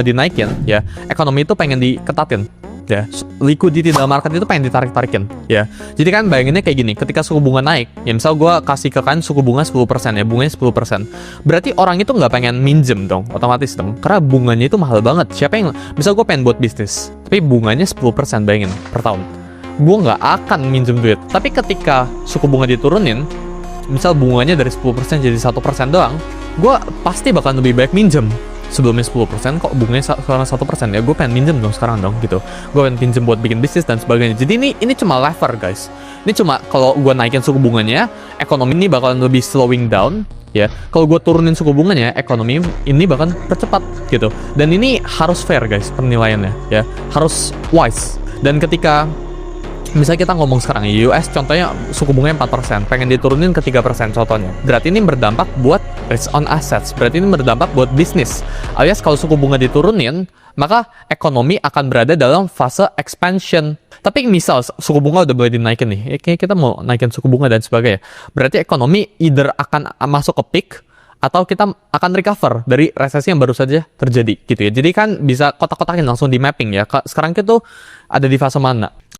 dinaikin ya, ekonomi itu pengen diketatin ya, liquidity dalam market itu pengen ditarik-tarikin ya. Jadi kan bayanginnya kayak gini, ketika suku bunga naik ya, misal gue kasih ke kalian suku bunga 10% ya, bunganya 10%, berarti orang itu nggak pengen minjem dong, otomatis dong, karena bunganya itu mahal banget. Siapa yang, misal gue pengen buat bisnis tapi bunganya 10%, bayangin, per tahun, gue nggak akan minjem duit. Tapi ketika suku bunga diturunin, misal bunganya dari 10% jadi 1% doang, gue pasti bakal lebih baik minjem. Sebelumnya 10%, kok bunganya sekarang 1%, ya gue pengen minjem dong sekarang dong gitu. Gue pengen pinjem buat bikin bisnis dan sebagainya. Jadi ini cuma lever guys. Ini cuma kalau gue naikin suku bunganya, ekonomi ini bakalan lebih slowing down ya. Kalau gue turunin suku bunganya, ekonomi ini bakalan percepat gitu. Dan ini harus fair guys penilaiannya ya, harus wise. Dan ketika misalnya kita ngomong sekarang ya, US contohnya suku bunganya 4%, pengen diturunin ke 3% contohnya. Berarti ini berdampak buat risk on assets, berarti ini berdampak buat bisnis. Alias kalau suku bunga diturunin, maka ekonomi akan berada dalam fase expansion. Tapi misal suku bunga udah boleh dinaikin nih, ya, kayak kita mau naikin suku bunga dan sebagainya, berarti ekonomi either akan masuk ke peak, atau kita akan recover dari resesi yang baru saja terjadi gitu ya. Jadi kan bisa kotak-kotakin langsung di mapping ya. Sekarang kita tuh ada di fase mana?